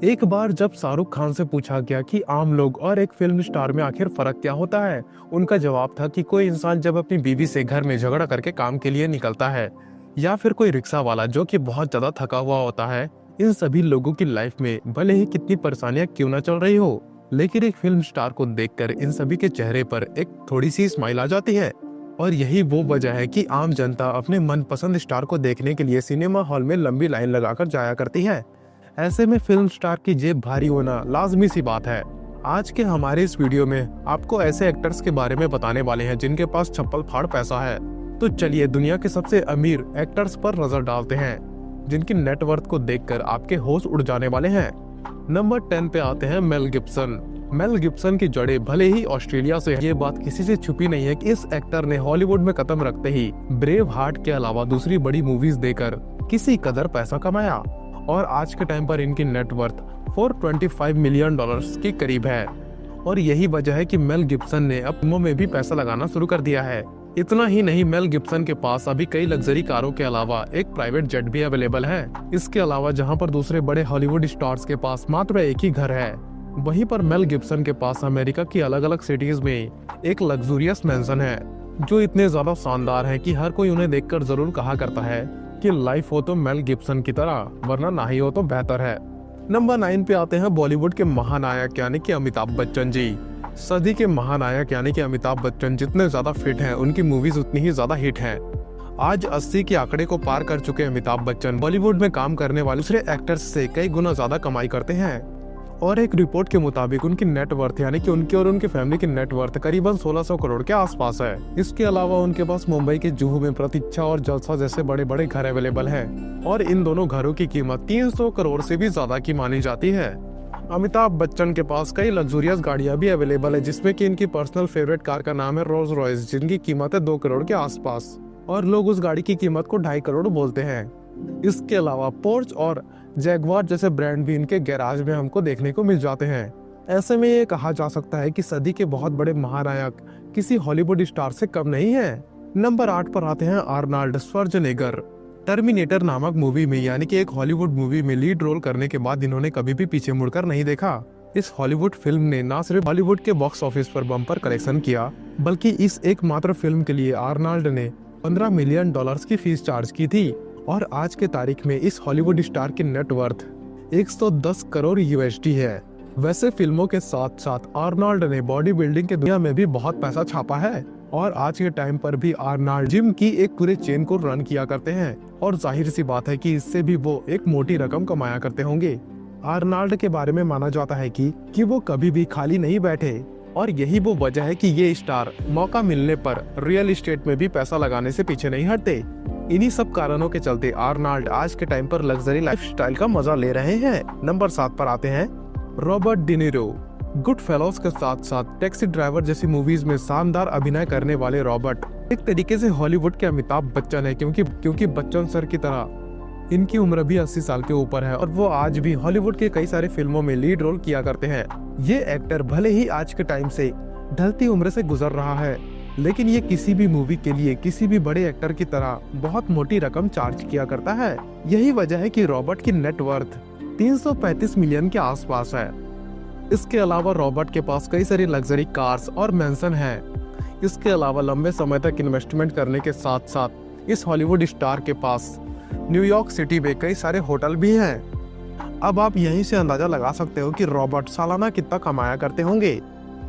एक बार जब शाहरुख खान से पूछा गया कि आम लोग और एक फिल्म स्टार में आखिर फर्क क्या होता है, उनका जवाब था कि कोई इंसान जब अपनी बीवी से घर में झगड़ा करके काम के लिए निकलता है, या फिर कोई रिक्शा वाला जो कि बहुत ज्यादा थका हुआ होता है, इन सभी लोगों की लाइफ में भले ही कितनी परेशानियां क्यों ना चल रही हो, लेकिन एक फिल्म स्टार को देखकर इन सभी के चेहरे पर एक थोड़ी सी स्माइल आ जाती है। और यही वो वजह है कि आम जनता अपने मनपसंद स्टार को देखने के लिए सिनेमा हॉल में लंबी लाइन लगाकर जाया करती है। ऐसे में फिल्म स्टार की जेब भारी होना लाजमी सी बात है। आज के हमारे इस वीडियो में आपको ऐसे एक्टर्स के बारे में बताने वाले हैं जिनके पास छप्पल फाड़ पैसा है। तो चलिए दुनिया के सबसे अमीर एक्टर्स पर नजर डालते हैं, जिनकी नेटवर्थ को देखकर आपके होश उड़ जाने वाले हैं। नंबर 10 पे आते हैं मेल गिब्सन। मेल गिब्सन की जड़ें भले ही ऑस्ट्रेलिया से है, ये बात किसी से छुपी नहीं है कि इस एक्टर ने हॉलीवुड में कदम रखते ही ब्रेव हार्ट के अलावा दूसरी बड़ी मूवीज देकर किसी कदर पैसा कमाया, और आज के टाइम पर इनकी नेटवर्थ $425 मिलियन के करीब है। और यही वजह है कि मेल गिब्सन ने अब फिल्मों में भी पैसा लगाना शुरू कर दिया है। इतना ही नहीं, मेल गिब्सन के पास अभी कई लग्जरी कारों के अलावा एक प्राइवेट जेट भी अवेलेबल है। इसके अलावा जहां पर दूसरे बड़े हॉलीवुड स्टार्स के पास मात्र एक ही घर है, वहीं पर मेल गिब्सन के पास अमेरिका की अलग अलग सिटीज में एक लग्जूरियस मैंशन है, जो इतने ज्यादा शानदार है कि हर कोई उन्हें देखकर जरूर कहा करता है कि लाइफ हो तो मेल गिब्सन की तरह, वरना ना ही हो तो बेहतर है। नंबर 9 पे आते हैं बॉलीवुड के महानायक यानी कि अमिताभ बच्चन जी। सदी के महानायक यानी कि अमिताभ बच्चन जितने ज्यादा फिट हैं, उनकी मूवीज उतनी ही ज्यादा हिट हैं। आज 80 के आंकड़े को पार कर चुके अमिताभ बच्चन बॉलीवुड में काम करने वाले दूसरे एक्टर्स से कई गुना ज्यादा कमाई करते हैं। और एक रिपोर्ट के मुताबिक उनकी नेटवर्थ यानी कि उनकी और उनकी फैमिली की नेटवर्थ करीबन 1600 करोड़ के आसपास है। इसके अलावा उनके पास मुंबई के जुहू में प्रतीक्षा और जलसा जैसे बड़े बड़े घर अवेलेबल हैं, और इन दोनों घरों की कीमत 300 करोड़ से भी ज्यादा की मानी जाती है। अमिताभ बच्चन के पास कई लग्जूरियस गाड़ियां भी अवेलेबल है, जिसमें कि इनकी पर्सनल फेवरेट कार का नाम है रोल्स रॉयस, जिनकी कीमत है 2 करोड़ के आसपास, और लोग उस गाड़ी की कीमत को 2.5 करोड़ बोलते हैं। इसके अलावा पोर्च और जैगवार जैसे ब्रांड भी इनके गैराज में हमको देखने को मिल जाते हैं। ऐसे में ये कहा जा सकता है कि सदी के बहुत बड़े महानायक किसी हॉलीवुड स्टार से कम नहीं है। नंबर 8 पर आते हैं आर्नल्ड श्वार्ज़नेगर। टर्मिनेटर नामक मूवी में यानी कि एक हॉलीवुड मूवी में लीड रोल करने के बाद इन्होंने कभी भी पीछे मुड़कर नहीं देखा। इस हॉलीवुड फिल्म ने न सिर्फ बॉलीवुड के बॉक्स ऑफिस पर बम्पर कलेक्शन किया, बल्कि इस एकमात्र फिल्म के लिए आर्नल्ड ने $15 मिलियन की फीस चार्ज की थी। और आज के तारीख में इस हॉलीवुड स्टार की नेटवर्थ 110 करोड़ USD है। वैसे फिल्मों के साथ साथ आर्नल्ड ने बॉडी बिल्डिंग के दुनिया में भी बहुत पैसा छापा है, और आज के टाइम पर भी आर्नल्ड जिम की एक पूरे चेन को रन किया करते हैं, और जाहिर सी बात है कि इससे भी वो एक मोटी रकम कमाया करते होंगे। आर्नल्ड के बारे में माना जाता है कि वो कभी भी खाली नहीं बैठे, और यही वो वजह है कि ये स्टार मौका मिलने पर रियल एस्टेट में भी पैसा लगाने से पीछे नहीं हटते। इन्हीं सब कारणों के चलते आर्नल्ड आज के टाइम पर लग्जरी लाइफस्टाइल का मजा ले रहे हैं। नंबर 7 पर आते हैं रॉबर्ट डिनीरो। गुड फेलोज के साथ साथ टैक्सी ड्राइवर जैसी मूवीज में शानदार अभिनय करने वाले रॉबर्ट एक तरीके से हॉलीवुड के अमिताभ बच्चन है, क्योंकि बच्चन सर की तरह इनकी उम्र भी 80 साल के ऊपर है, और वो आज भी हॉलीवुड के कई सारे फिल्मों में लीड रोल किया करते हैं। ये एक्टर भले ही आज के टाइम से ढलती उम्र से गुजर रहा है, लेकिन ये किसी भी मूवी के लिए किसी भी बड़े एक्टर की तरह बहुत मोटी रकम चार्ज किया करता है। यही वजह है कि रॉबर्ट की नेटवर्थ 335 मिलियन के आसपास है। इसके अलावा रॉबर्ट के पास कई सारी लग्जरी कार्स और मैंशन हैं। इसके अलावा लंबे समय तक इन्वेस्टमेंट करने के साथ साथ इस हॉलीवुड स्टार के पास न्यूयॉर्क सिटी में कई सारे होटल भी हैं। अब आप यहीं से अंदाजा लगा सकते हो कि रॉबर्ट सालाना कितना कमाया करते होंगे।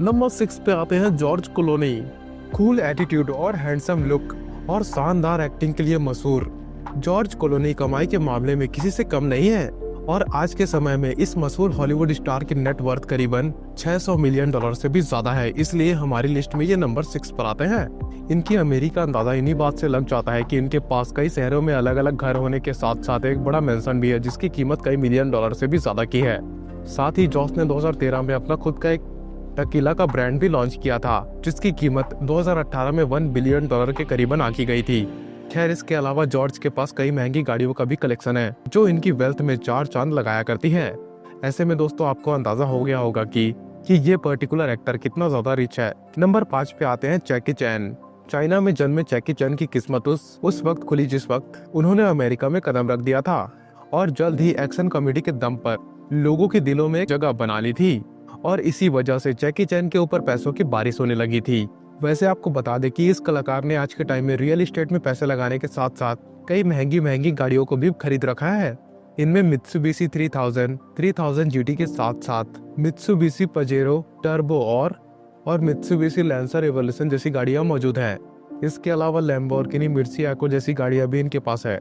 नंबर 6 पे आते हैं जॉर्ज क्लूनी। कूल एटीट्यूड और हैंडसम लुक और शानदार एक्टिंग के लिए मशहूर जॉर्ज क्लूनी कमाई के मामले में किसी से कम नहीं है, और आज के समय में इस मशहूर हॉलीवुड स्टार की नेटवर्थ करीबन $600 मिलियन से भी ज्यादा है, इसलिए हमारी लिस्ट में ये नंबर 6 पर आते हैं। इनकी अमीरी का अंदाजा इन्हीं बात से लग जाता है कि इनके पास कई शहरों में अलग अलग घर होने के साथ साथ एक बड़ा मैंशन भी है, जिसकी कीमत कई मिलियन डॉलर से भी ज्यादा की है। साथ ही जॉर्ज ने 2013 में अपना खुद का एक टकीला का ब्रांड भी लॉन्च किया था, जिसकी कीमत 2018 में $1 बिलियन के करीबन आंकी गई थी। खैर, इसके अलावा जॉर्ज के पास कई महंगी गाड़ियों का भी कलेक्शन है, जो इनकी वेल्थ में 4 चांद लगाया करती है। ऐसे में दोस्तों आपको अंदाजा हो गया होगा कि ये पर्टिकुलर एक्टर कितना ज्यादा रिच है। नंबर 5 पे आते हैं जैकी चैन। चाइना में जन्मे जैकी चैन की किस्मत उस वक्त खुली जिस वक्त उन्होंने अमेरिका में कदम रख दिया था, और जल्द ही एक्शन कॉमेडी के दम पर लोगों के दिलों में जगह बना ली थी और इसी वजह से जैकी चैन के ऊपर पैसों की बारिश होने लगी थी। वैसे आपको बता दें कि इस कलाकार ने आज के टाइम में रियल एस्टेट में पैसे लगाने के साथ साथ कई महंगी महंगी गाड़ियों को भी खरीद रखा है। इनमें मित्सुबिशी 3000 जीटी के साथ साथ मित्सुबिशी पजेरो टर्बो और मित्सुबिशी लैंसर एवोल्यूशन जैसी गाड़ियां मौजूद हैं। इसके अलावा लैम्बोर्गिनी मुर्सियाको जैसी गाड़ियां भी इनके पास है,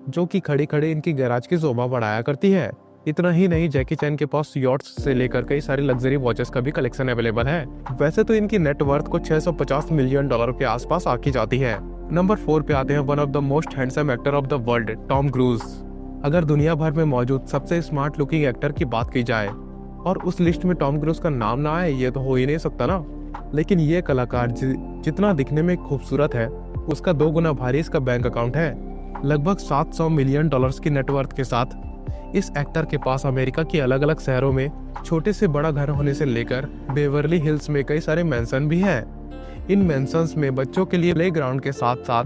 जो कि खड़ी खड़ी इनकी गैराज की शोभा बढ़ाया करती है। इतना ही नहीं, जैकी चैन के पास यॉट्स से लेकर कई सारी लग्जरी वॉचेस का भी कलेक्शन अवेलेबल है। वैसे तो इनकी नेटवर्थ को $650 मिलियन के आसपास आकी जाती है। नंबर 4 पे आते हैं one of the most handsome actor of the world, Tom cruise. अगर दुनिया भर में मौजूद सबसे स्मार्ट लुकिंग एक्टर की बात की जाए और उस लिस्ट में टॉम क्रूज का नाम ना आए, ये तो हो ही नहीं सकता ना। लेकिन ये कलाकार जितना दिखने में खूबसूरत है, उसका 2 गुना भारी इसका बैंक अकाउंट है। लगभग $700 मिलियन की नेटवर्थ के साथ इस एक्टर के पास अमेरिका के अलग अलग शहरों में छोटे से बड़ा घर होने से लेकर बेवर्ली हिल्स में कई सारे मैंसन भी हैं। इन मैंसन्स में बच्चों के लिए प्लेग्राउंड के साथ साथ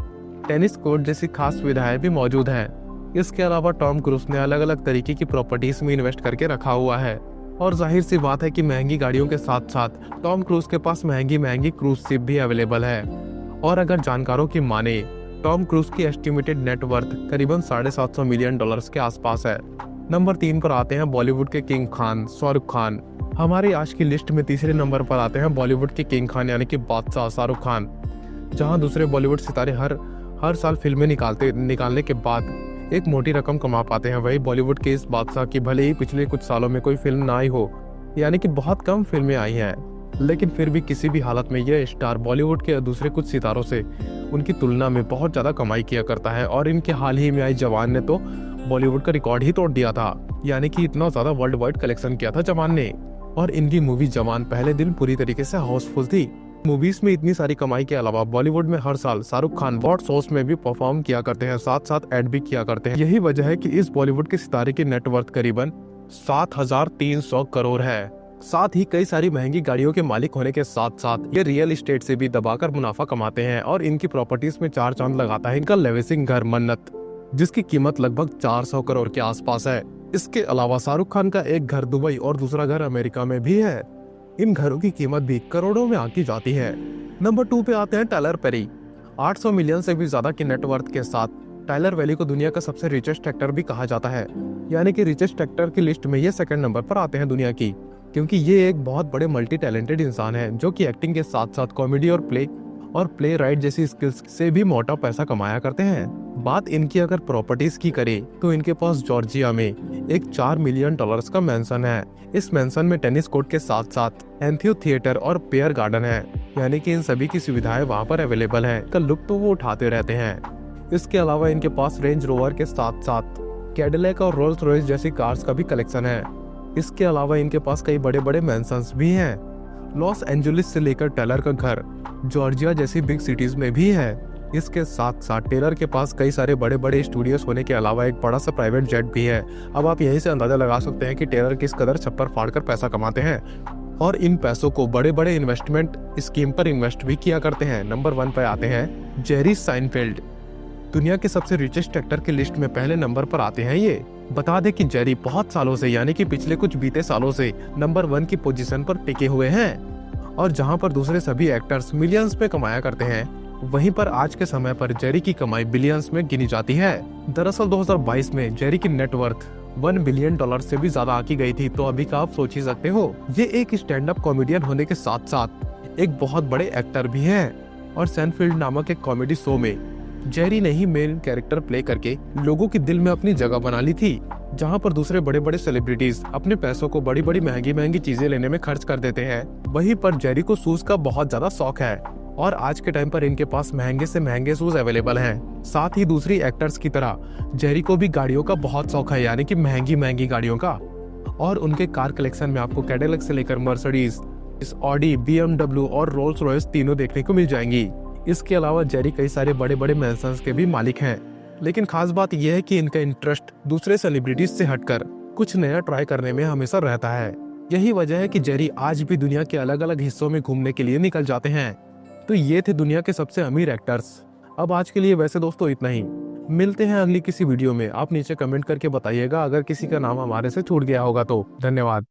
टेनिस कोर्ट जैसी खास सुविधाएं भी मौजूद हैं। इसके अलावा टॉम क्रूज ने अलग अलग तरीके की प्रॉपर्टीज में इन्वेस्ट करके रखा हुआ है और जाहिर सी बात है कि महंगी गाड़ियों के साथ साथ टॉम क्रूज के पास महंगी महंगी क्रूज शिप भी अवेलेबल है। और अगर जानकारों की माने, टॉम क्रूज की एस्टिमेटेड नेटवर्थ करीबन $750 मिलियन के आसपास है। नंबर 3 पर आते हैं बॉलीवुड के किंग खान, शाहरुख खान। हमारी आज की लिस्ट में तीसरे नंबर पर आते हैं बॉलीवुड के किंग खान यानी कि बादशाह शाहरुख खान। जहां दूसरे बॉलीवुड सितारे हर साल फिल्में निकालने के बाद एक मोटी रकम कमा पाते हैं, वही बॉलीवुड के इस बादशाह की भले ही पिछले कुछ सालों में कोई फिल्म ना आई हो, यानी कि बहुत कम फिल्में आई हैं, लेकिन फिर भी किसी भी हालत में यह स्टार बॉलीवुड के दूसरे कुछ सितारों से उनकी तुलना में बहुत ज्यादा कमाई किया करता है। और इनके हाल ही में आई जवान ने तो बॉलीवुड का रिकॉर्ड ही तोड़ दिया था, यानी कि इतना ज्यादा वर्ल्ड वाइड कलेक्शन किया था जवान ने। और इनकी मूवी जवान पहले दिन पूरी तरीके से हाउसफुल थी। मूवीज में इतनी सारी कमाई के अलावा बॉलीवुड में हर साल शाहरुख खान बॉट शोज में भी परफॉर्म किया करते हैं, साथ साथ एड भी किया करते हैं। यही वजह है कि इस बॉलीवुड के सितारे की नेटवर्थ करीबन 7,300 करोड़ है। साथ ही कई सारी महंगी गाड़ियों के मालिक होने के साथ साथ ये रियल एस्टेट से भी दबाकर मुनाफा कमाते हैं और इनकी प्रॉपर्टीज में 4 चांद लगाता है इनका लेविसिंग घर मन्नत, जिसकी कीमत लगभग 400 करोड़ के आसपास है। इसके अलावा शाहरुख खान का एक घर दुबई और दूसरा घर अमेरिका में भी है। इन घरों की कीमत भी करोड़ों में आकी जाती है। नंबर 2 पे आते हैं टाइलर पेरी। 800 मिलियन से भी ज्यादा की नेटवर्थ के साथ टाइलर पेरी को दुनिया का सबसे रिचेस्ट एक्टर भी कहा जाता है, यानी कि रिचेस्ट एक्टर की लिस्ट में ये 2nd नंबर पर आते हैं दुनिया की, क्योंकि ये एक बहुत बड़े मल्टी टैलेंटेड इंसान है जो कि एक्टिंग के साथ साथ कॉमेडी और प्ले राइट जैसी स्किल्स से भी मोटा पैसा कमाया करते हैं। बात इनकी अगर प्रॉपर्टीज की करें तो इनके पास जॉर्जिया में एक $4 मिलियन का मैंसन है। इस मैंसन में टेनिस कोर्ट के साथ साथ एंथियो थिएटर और पेयर गार्डन है, यानी कि इन सभी की सुविधाएं वहां पर अवेलेबल है। का लुत्फ तो वो उठाते रहते हैं। इसके अलावा इनके पास रेंज रोवर के साथ साथ कैडिलैक और रोल्स रॉयस जैसी कार्स का भी कलेक्शन है। इसके अलावा इनके पास कई बड़े बड़े मैंसन्स भी हैं। लॉस एंजलिस से लेकर टेलर का घर जॉर्जिया जैसी बिग सिटीज में भी है। इसके साथ साथ टेलर के पास कई सारे बड़े बड़े स्टूडियोज होने के अलावा एक बड़ा सा प्राइवेट जेट भी है। अब आप यहीं से अंदाजा लगा सकते हैं कि टेलर किस कदर छप्पर फाड़कर पैसा कमाते हैं और इन पैसों को बड़े बड़े इन्वेस्टमेंट स्कीम पर इन्वेस्ट भी किया करते हैं। नंबर 1 पर आते हैं जेरी साइनफेल्ड। दुनिया के सबसे रिचेस्ट एक्टर की लिस्ट में पहले नंबर पर आते हैं ये। बता दें कि जेरी बहुत सालों से, यानी कि पिछले कुछ बीते सालों से नंबर 1 की पोजीशन पर टिके हुए हैं और जहां पर दूसरे सभी एक्टर्स मिलियंस में कमाया करते हैं, वहीं पर आज के समय पर जेरी की कमाई बिलियंस में गिनी जाती है। दरअसल 2022 में जेरी की नेटवर्थ $1 बिलियन से भी ज्यादा आकी गई थी। तो अभी का आप सोच ही सकते हो, ये एक स्टैंड अप कॉमेडियन होने के साथ साथ एक बहुत बड़े एक्टर भी हैं और सैनफील्ड नामक एक कॉमेडी शो में जेरी ने ही मेन कैरेक्टर प्ले करके लोगों के दिल में अपनी जगह बना ली थी, जहां पर दूसरे बड़े बड़े सेलिब्रिटीज अपने पैसों को बड़ी बड़ी महंगी चीजें लेने में खर्च कर देते हैं। वहीं पर जेरी को शूज का बहुत ज्यादा शौक है और आज के टाइम पर इनके पास महंगे से महंगे शूज अवेलेबल हैं। साथ ही दूसरी एक्टर्स की तरह जेरी को भी गाड़ियों का बहुत शौक है, यानी कि महंगी गाड़ियों का। और उनके कार कलेक्शन में आपको कैडिलैक से लेकर मर्सिडीज, ऑडी, BMW और रोल्स रॉयस तीनों देखने को मिल जाएंगी। इसके अलावा जेरी कई सारे बड़े बड़े मैंसन्स के भी मालिक हैं, लेकिन खास बात यह है कि इनका इंटरेस्ट दूसरे सेलिब्रिटीज से हटकर कुछ नया ट्राई करने में हमेशा रहता है। यही वजह है कि जेरी आज भी दुनिया के अलग अलग हिस्सों में घूमने के लिए निकल जाते हैं। तो ये थे दुनिया के सबसे अमीर एक्टर्स। अब आज के लिए वैसे दोस्तों इतना ही, मिलते हैं अगली किसी वीडियो में। आप नीचे कमेंट करके बताइएगा अगर किसी का नाम हमारे से छूट गया होगा तो। धन्यवाद।